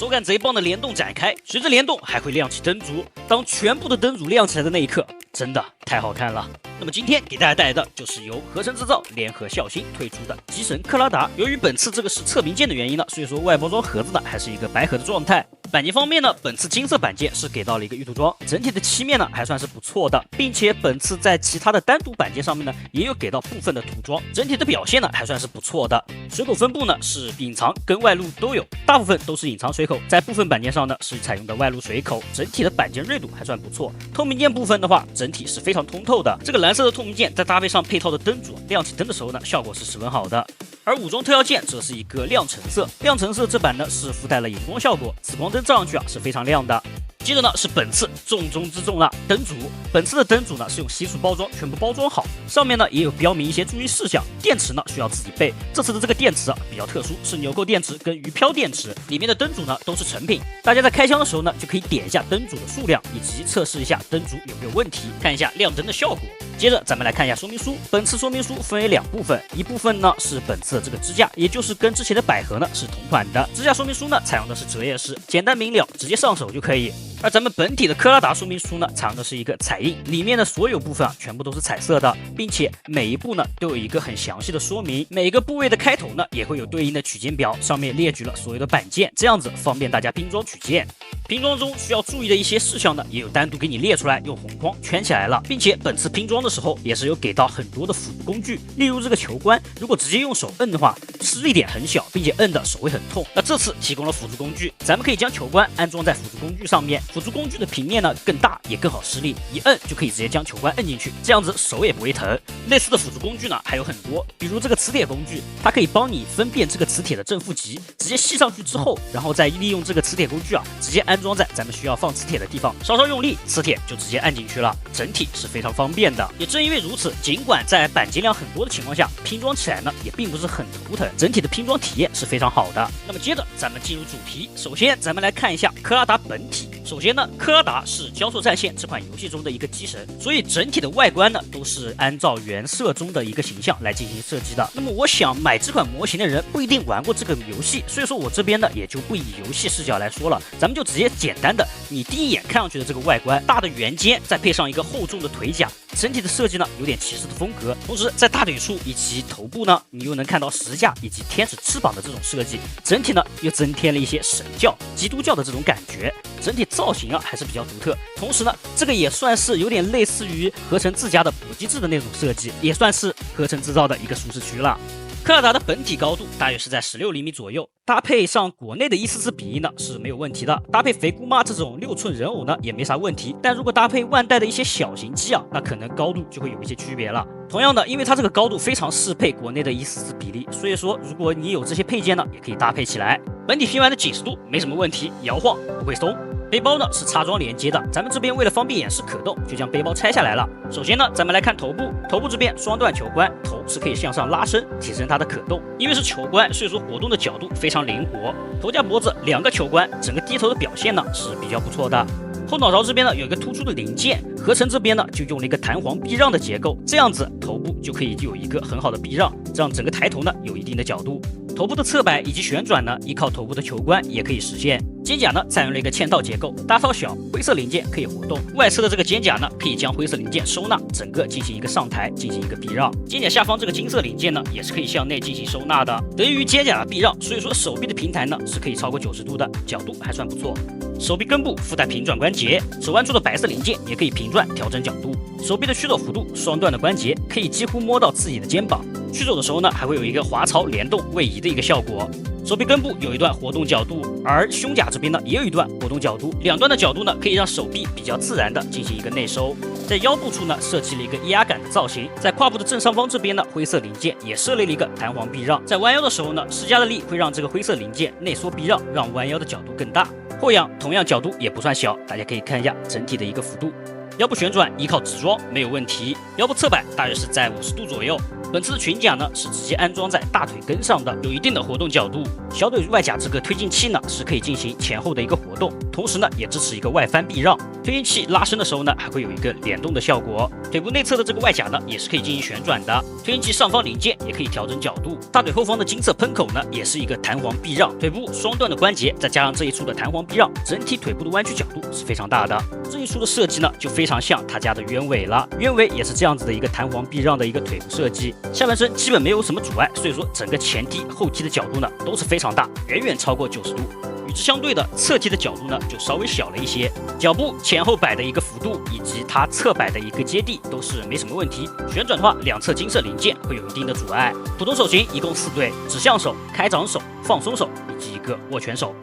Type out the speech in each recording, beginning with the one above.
手感贼棒的联动展开，随着联动还会亮起灯组。当全部的灯组亮起来的那一刻，真的太好看了。那么今天给大家带来的就是由合成制造联合孝心推出的机神克拉达。由于本次这个是测评件的原因呢，所以说外包装盒子呢还是一个白盒的状态。板件方面呢，本次金色板件是给到了一个预涂装，整体的漆面呢还算是不错的，并且本次在其他的单独板件上面呢也有给到部分的涂装，整体的表现呢还算是不错的。水口分布呢是隐藏跟外露都有，大部分都是隐藏水口，在部分板件上呢是采用的外露水口，整体的板件锐度还算不错。透明件部分的话，整体是非常通透的，这个蓝色的透明件再搭配上配套的灯组，亮起灯的时候呢效果是十分好的。而武装特效件则是一个亮橙色，亮橙色这版呢是附带了荧光效果，紫光灯照上去是非常亮的。接着呢是本次重中之重了，灯组。本次的灯组呢是用锡塑包装，全部包装好，上面呢也有标明一些注意事项。电池呢需要自己备，这次的这个电池比较特殊，是纽扣电池跟鱼漂电池，里面的灯组呢都是成品。大家在开箱的时候呢就可以点一下灯组的数量，以及测试一下灯组有没有问题，看一下亮灯的效果。接着咱们来看一下说明书，本次说明书分为两部分，一部分呢是本次的这个支架，也就是跟之前的百合呢是同款的。支架说明书呢采用的是折页式，简单明了，直接上手就可以。而咱们本体的克拉达说明书呢采用的是一个彩印，里面的所有部分全部都是彩色的，并且每一步呢都有一个很详细的说明，每个部位的开头呢也会有对应的取件表，上面列举了所有的板件，这样子方便大家拼装取件。拼装中需要注意的一些事项呢，也有单独给你列出来，用红框圈起来了，并且本次拼装的时候也是有给到很多的辅助工具，例如这个球关，如果直接用手摁的话，施力点很小，并且摁的手会很痛。那这次提供了辅助工具，咱们可以将球关安装在辅助工具上面，辅助工具的平面呢更大，也更好施力，一摁就可以直接将球关摁进去，这样子手也不会疼。类似的辅助工具呢还有很多，比如这个磁铁工具，它可以帮你分辨这个磁铁的正负极，直接吸上去之后，然后再利用这个磁铁工具直接安装在咱们需要放磁铁的地方，稍稍用力，磁铁就直接按进去了，整体是非常方便的。也正因为如此，尽管在板件量很多的情况下，拼装起来呢也并不是很头疼，整体的拼装体验是非常好的。那么接着咱们进入主题，首先咱们来看一下克拉达本体。首先呢，克拉达是交错战线这款游戏中的一个机神，所以整体的外观呢都是按照原色中的一个形象来进行设计的。那么我想买这款模型的人不一定玩过这个游戏，所以说我这边呢也就不以游戏视角来说了，咱们就直接简单的，你第一眼看上去的这个外观，大的圆肩，再配上一个厚重的腿甲，整体的设计呢有点骑士的风格。同时在大腿处以及头部呢，你又能看到石架以及天使翅膀的这种设计，整体呢又增添了一些神教、基督教的这种感觉。整体造型还是比较独特，同时呢，这个也算是有点类似于合成自家的补机制的那种设计，也算是合成制造的一个舒适区了。克拉达的本体高度大约是在16厘米左右，搭配上国内的1:4比例呢是没有问题的，搭配肥姑妈这种6寸人偶呢也没啥问题，但如果搭配万代的一些小型机那可能高度就会有一些区别了。同样的，因为它这个高度非常适配国内的1:4比例，所以说如果你有这些配件呢，也可以搭配起来。本体拼完的紧实度没什么问题，摇晃不会松。背包呢是插装连接的，咱们这边为了方便演示可动，就将背包拆下来了。首先呢，咱们来看头部，头部这边双段球关，头是可以向上拉伸，提升它的可动。因为是球关，所以说活动的角度非常灵活。头加脖子2个球关，整个低头的表现呢是比较不错的。后脑勺这边呢有一个突出的零件，合成这边呢就用了一个弹簧避让的结构，这样子头部就可以有一个很好的避让，这样整个抬头呢有一定的角度。头部的侧摆以及旋转呢，依靠头部的球关也可以实现。肩胛呢采用了一个嵌套结构，大套小，灰色零件可以活动。外侧的这个肩胛呢，可以将灰色零件收纳，整个进行一个上抬，进行一个避让。肩胛下方这个金色零件呢，也是可以向内进行收纳的。得益于肩胛的避让，所以说手臂的平抬呢是可以超过90度的，角度还算不错。手臂根部附带平转关节，手腕处的白色零件也可以平转调整角度。手臂的屈肘幅度，双段的关节可以几乎摸到自己的肩膀。屈肘的时候呢，还会有一个滑槽联动位移的一个效果。手臂根部有一段活动角度，而胸甲这边呢也有一段活动角度，两端的角度呢可以让手臂比较自然的进行一个内收。在腰部处呢设计了一个压感的造型，在胯部的正上方这边呢灰色零件也设立了一个弹簧避让，在弯腰的时候呢施加的力会让这个灰色零件内缩避让，让弯腰的角度更大。后仰同样角度也不算小，大家可以看一下整体的一个幅度。腰部旋转依靠直装没有问题，腰部侧摆大约是在50度左右。本次的裙甲呢是直接安装在大腿根上的，有一定的活动角度。小腿外甲这个推进器呢是可以进行前后的一个活动，同时呢也支持一个外翻避让。推进器拉伸的时候呢还会有一个联动的效果。腿部内侧的这个外甲呢也是可以进行旋转的，推进器上方零件也可以调整角度。大腿后方的金色喷口呢也是一个弹簧避让，腿部双段的关节再加上这一处的弹簧避让，整体腿部的弯曲角度是非常大的。这一处的设计呢就非常像他家的鸢尾了，鸢尾也是这样子的一个弹簧避让的一个腿部设计，下半身基本没有什么阻碍，所以说整个前踢后踢的角度呢都是非常大，远远超过90度。与之相对的侧踢的角度呢就稍微小了一些，脚部前后摆的一个幅度以及它侧摆的一个接地都是没什么问题。旋转的话，两侧金色零件会有一定的阻碍。普通手型一共4对，指向手、开掌手、放松手以及一个握拳手，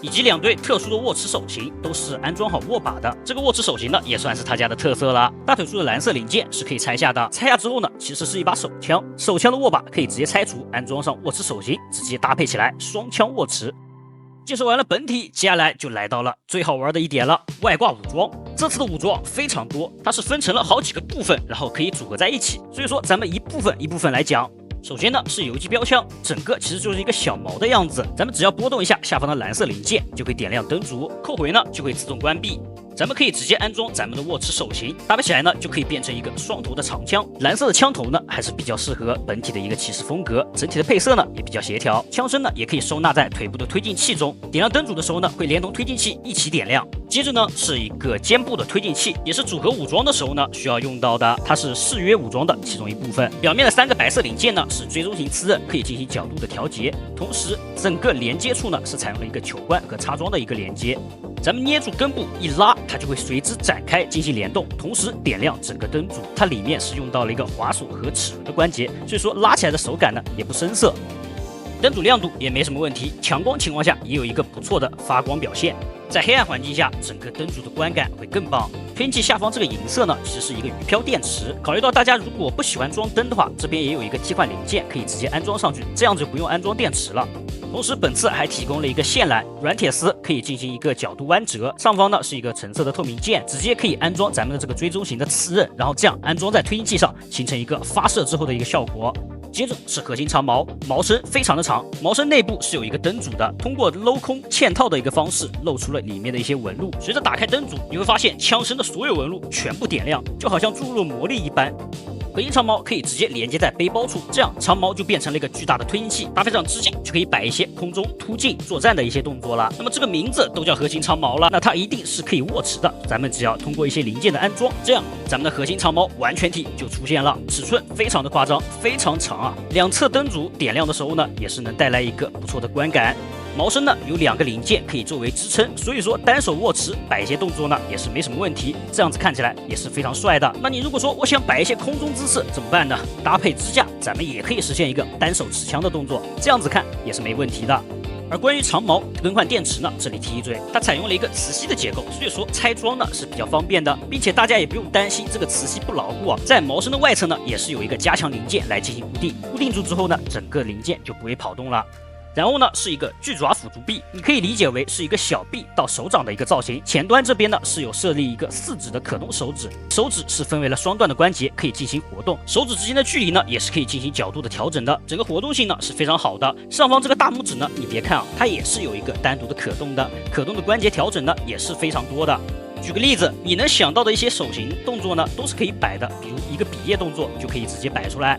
以及2对特殊的握持手型，都是安装好握把的。这个握持手型呢也算是他家的特色了。大腿处的蓝色零件是可以拆下的，拆下之后呢其实是一把手枪，手枪的握把可以直接拆除，安装上握持手型，直接搭配起来双枪握持。介绍完了本体，接下来就来到了最好玩的一点了，外挂武装。这次的武装非常多，它是分成了好几个部分，然后可以组合在一起，所以说咱们一部分一部分来讲。首先呢是游击标枪，整个其实就是一个小矛的样子，咱们只要拨动一下下方的蓝色零件，就可以点亮灯烛，扣回呢就会自动关闭。咱们可以直接安装咱们的握持手型，搭配起来呢就可以变成一个双头的长枪。蓝色的枪头呢还是比较适合本体的一个骑士风格，整体的配色呢也比较协调。枪身呢也可以收纳在腿部的推进器中，点亮灯烛的时候呢会连同推进器一起点亮。接着呢是一个肩部的推进器，也是组合武装的时候呢需要用到的，它是誓约武装的其中一部分。表面的3个白色零件呢是追踪型刺刃，可以进行角度的调节，同时整个连接处呢是采用了一个球冠和插装的一个连接。咱们捏住根部一拉，它就会随之展开进行联动，同时点亮整个灯烛。它里面是用到了一个滑索和齿轮的关节，所以说拉起来的手感呢也不生涩。灯组亮度也没什么问题，强光情况下也有一个不错的发光表现。在黑暗环境下，整个灯组的观感会更棒。推进器下方这个银色呢，其实是一个鱼漂电池。考虑到大家如果不喜欢装灯的话，这边也有一个替换零件可以直接安装上去，这样就不用安装电池了。同时，本次还提供了一个线缆，软铁丝可以进行一个角度弯折。上方呢是一个橙色的透明键，直接可以安装咱们的这个追踪型的刺刃，然后这样安装在推进器上，形成一个发射之后的一个效果。接着是核心长矛，矛身非常的长，矛身内部是有一个灯组的，通过镂空嵌套的一个方式露出了里面的一些纹路。随着打开灯组，你会发现枪身的所有纹路全部点亮，就好像注入了魔力一般。核心长矛可以直接连接在背包处，这样长矛就变成了一个巨大的推进器，搭配上支架就可以摆一些空中突进作战的一些动作了。那么这个名字都叫核心长矛了，那它一定是可以握持的。咱们只要通过一些零件的安装，这样咱们的核心长矛完全体就出现了，尺寸非常的夸张，非常长啊！两侧灯组点亮的时候呢，也是能带来一个不错的观感。矛身呢有2个零件可以作为支撑，所以说单手握持摆一些动作呢也是没什么问题，这样子看起来也是非常帅的。那你如果说我想摆一些空中姿势怎么办呢？搭配支架，咱们也可以实现一个单手持枪的动作，这样子看也是没问题的。而关于长矛更换电池呢，这里提一嘴，它采用了一个磁吸的结构，所以说拆装呢是比较方便的，并且大家也不用担心这个磁吸不牢固啊。在矛身的外侧呢，也是有一个加强零件来进行固定，固定住之后呢，整个零件就不会跑动了。然后呢是一个巨爪辅助臂，你可以理解为是一个小臂到手掌的一个造型。前端这边呢是有设立一个4指的可动手指，手指是分为了双段的关节，可以进行活动。手指之间的距离呢也是可以进行角度的调整的，整个活动性呢是非常好的。上方这个大拇指呢，你别看啊，它也是有一个单独的可动的关节调整呢也是非常多的。举个例子，你能想到的一些手型动作呢都是可以摆的，比如一个比耶动作就可以直接摆出来。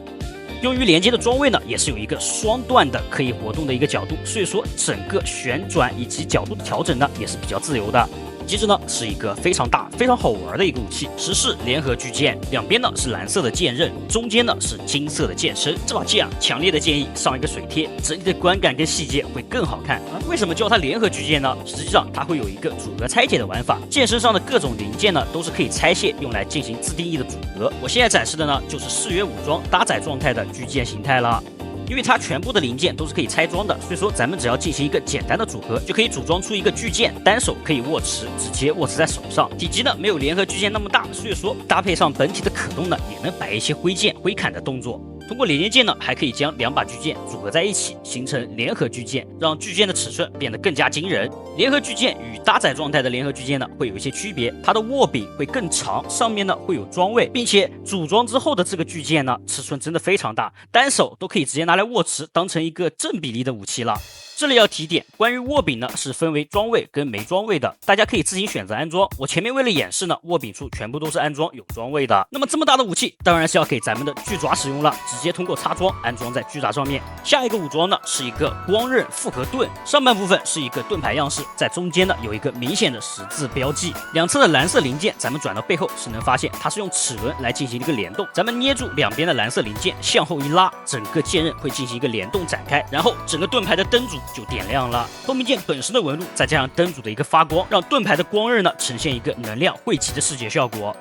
用于连接的装位呢，也是有一个双段的可以活动的一个角度，所以说整个旋转以及角度的调整呢，也是比较自由的。接着呢是一个非常大、非常好玩的一个武器——石式联合巨剑，两边呢是蓝色的剑刃，中间呢是金色的剑身。这把剑啊，强烈的建议上一个水贴，整体的观感跟细节会更好看啊。为什么叫它联合巨剑呢？实际上它会有一个组合拆解的玩法，剑身上的各种零件呢都是可以拆卸，用来进行自定义的组合。我现在展示的呢就是誓约武装搭载状态的巨剑形态了。因为它全部的零件都是可以拆装的，所以说咱们只要进行一个简单的组合，就可以组装出一个巨剑，单手可以握持，直接握持在手上。体积呢没有联合巨剑那么大，所以说搭配上本体的可动呢，也能摆一些挥剑、挥砍的动作。通过连接键呢，还可以将两把巨剑组合在一起，形成联合巨剑，让巨剑的尺寸变得更加惊人。联合巨剑与搭载状态的联合巨剑呢，会有一些区别，它的握柄会更长，上面呢会有装位，并且组装之后的这个巨剑呢，尺寸真的非常大，单手都可以直接拿来握持，当成一个正比例的武器了。这里要提点，关于握柄呢是分为装位跟没装位的，大家可以自行选择安装。我前面为了演示呢，握柄处全部都是安装有装位的。那么这么大的武器，当然是要给咱们的巨爪使用了，直接通过插装安装在巨爪上面。下一个武装呢是一个光刃复合盾，上半部分是一个盾牌样式，在中间呢有一个明显的十字标记，两侧的蓝色零件，咱们转到背后是能发现它是用齿轮来进行一个联动。咱们捏住两边的蓝色零件，向后一拉，整个剑刃会进行一个联动展开，然后整个盾牌的灯组就点亮了。透明剑本身的纹路，再加上灯组的一个发光，让盾牌的光刃呢呈现一个能量汇集的视觉效果。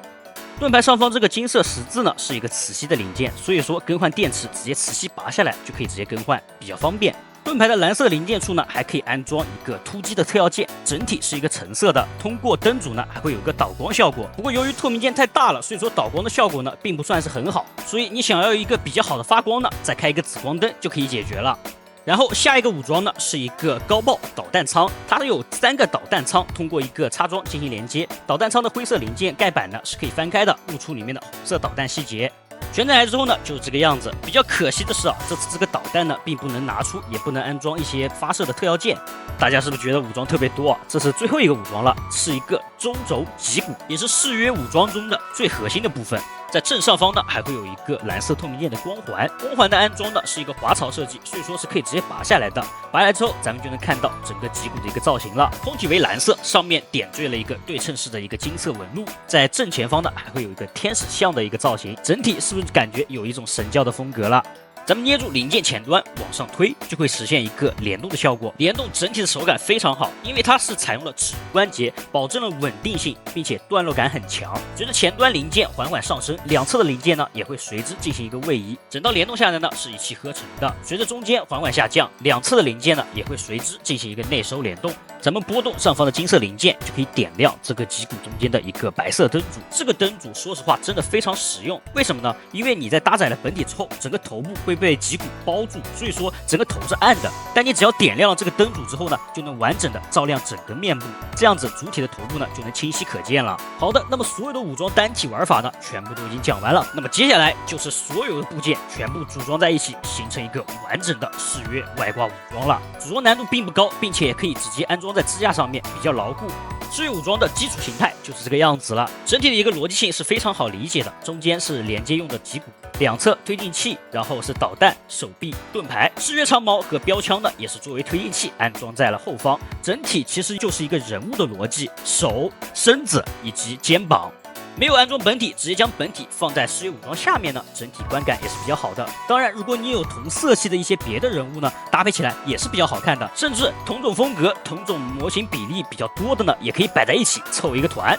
盾牌上方这个金色十字呢是一个磁吸的零件，所以说更换电池直接磁吸拔下来就可以直接更换，比较方便。盾牌的蓝色零件处呢还可以安装一个突击的特效键，整体是一个橙色的，通过灯组呢还会有个导光效果。不过由于透明件太大了，所以说导光的效果呢并不算是很好，所以你想要一个比较好的发光呢，再开一个紫光灯就可以解决了。然后下一个武装呢是一个高爆导弹舱，它有3个导弹舱，通过一个插装进行连接。导弹舱的灰色零件盖板呢是可以翻开的，露出里面的红色导弹细节。全载来之后呢就是这个样子。比较可惜的是啊，这次这个导弹呢并不能拿出，也不能安装一些发射的特效键。大家是不是觉得武装特别多啊？这是最后一个武装了，是一个中轴脊骨，也是誓约武装中的最核心的部分。在正上方呢还会有一个蓝色透明件的光环，光环的安装呢是一个滑槽设计，所以说是可以直接拔下来的。拔下来之后，咱们就能看到整个脊骨的一个造型了。通体为蓝色，上面点缀了一个对称式的一个金色纹路。在正前方呢还会有一个天使像的一个造型，整体是不是感觉有一种神教的风格了？咱们捏住零件前端往上推，就会实现一个联动的效果。联动整体的手感非常好，因为它是采用了指关节，保证了稳定性，并且段落感很强。随着前端零件缓缓上升，两侧的零件呢也会随之进行一个位移，整道联动下来呢是一气呵成的。随着中间缓缓下降，两侧的零件呢也会随之进行一个内收联动。咱们拨动上方的金色零件，就可以点亮这个脊骨中间的一个白色灯组。这个灯组说实话真的非常实用，为什么呢？因为你在搭载了本体之后，整个头部会被脊骨包住，所以说整个头是暗的。但你只要点亮了这个灯组之后呢，就能完整的照亮整个面部，这样子主体的头部呢就能清晰可见了。好的，那么所有的武装单体玩法呢，全部都已经讲完了。那么接下来就是所有的部件全部组装在一起，形成一个完整的誓约外挂武装了。组装难度并不高，并且也可以直接安装在支架上面，比较牢固。誓约武装的基础形态就是这个样子了，整体的一个逻辑性是非常好理解的。中间是连接用的脊骨，两侧推进器，然后是导弹、手臂、盾牌。誓约长矛和标枪呢，也是作为推进器安装在了后方。整体其实就是一个人物的逻辑，手、身子以及肩膀。没有安装本体，直接将本体放在誓约武装下面呢，整体观感也是比较好的。当然，如果你有同色系的一些别的人物呢，搭配起来也是比较好看的。甚至同种风格、同种模型比例比较多的呢，也可以摆在一起凑一个团。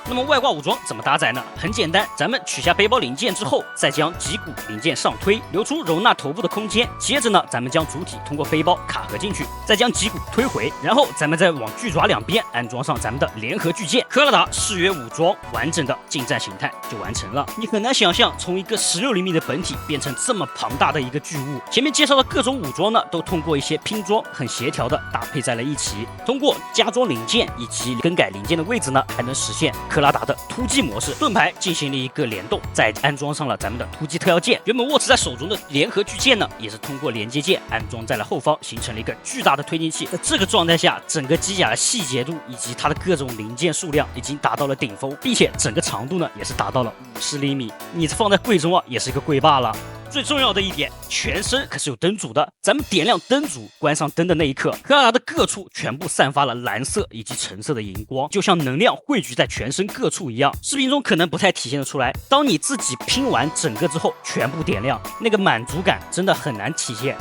那么外挂武装怎么搭载呢？很简单，咱们取下背包零件之后，再将脊骨零件上推，留出容纳头部的空间。接着呢，咱们将主体通过背包卡合进去，再将脊骨推回，然后咱们再往巨爪两边安装上咱们的联合巨剑。科拉达誓约武装完整的近战形态就完成了。你很难想象从一个16厘米的本体变成这么庞大的一个巨物。前面介绍的各种武装呢，都通过一些拼装很协调的搭配在了一起。通过加装零件以及更改零件的位置呢，还能实现科拉达的突击模式。盾牌进行了一个联动，再安装上了咱们的突击特效键。原本握持在手中的联合巨剑呢，也是通过连接键安装在了后方，形成了一个巨大的推进器。在这个状态下，整个机甲的细节度以及它的各种零件数量已经达到了顶峰，并且整个长度呢也是达到了50厘米。你放在柜中啊，也是一个柜霸了。最重要的一点，全身可是有灯组的。咱们点亮灯组，关上灯的那一刻，科拉达的各处全部散发了蓝色以及橙色的荧光，就像能量汇聚在全身各处一样。视频中可能不太体现得出来，当你自己拼完整个之后，全部点亮，那个满足感真的很难体现。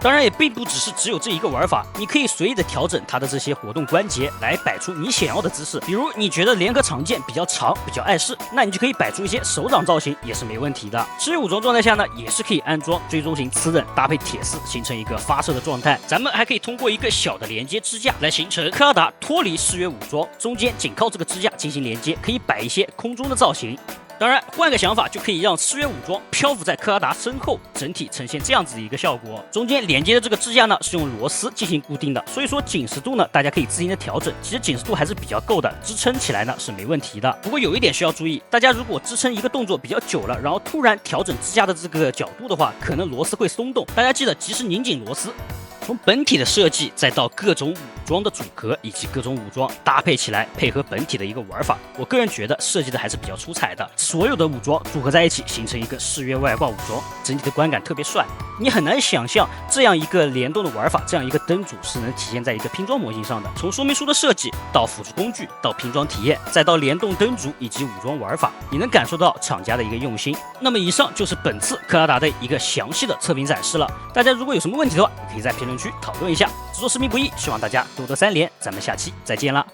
当然也并不只有这一个玩法，你可以随意的调整它的这些活动关节，来摆出你想要的姿势。比如你觉得联合长剑比较长，比较碍事，那你就可以摆出一些手掌造型，也是没问题的。誓约武装状态下呢，也是可以安装追踪型刺刃，搭配铁丝，形成一个发射的状态。咱们还可以通过一个小的连接支架来形成科拉达脱离誓约武装，中间紧靠这个支架进行连接，可以摆一些空中的造型。当然，换个想法就可以让赤月武装漂浮在柯拉达身后，整体呈现这样子的一个效果。中间连接的这个支架呢是用螺丝进行固定的，所以说紧实度呢大家可以自行的调整，其实紧实度还是比较够的，支撑起来呢是没问题的。不过有一点需要注意，大家如果支撑一个动作比较久了，然后突然调整支架的这个角度的话，可能螺丝会松动，大家记得及时拧紧螺丝。从本体的设计，再到各种武装的组合，以及各种武装搭配起来，配合本体的一个玩法，我个人觉得设计的还是比较出彩的。所有的武装组合在一起，形成一个誓约外挂武装，整体的观感特别帅。你很难想象这样一个联动的玩法，这样一个灯组是能体现在一个拼装模型上的。从说明书的设计到辅助工具，到拼装体验，再到联动灯组以及武装玩法，你能感受到厂家的一个用心。那么以上就是本次克拉达的一个详细的测评展示了。大家如果有什么问题的话，可以在评论区讨论一下。制作视频不易，希望大家多多3连。咱们下期再见啦！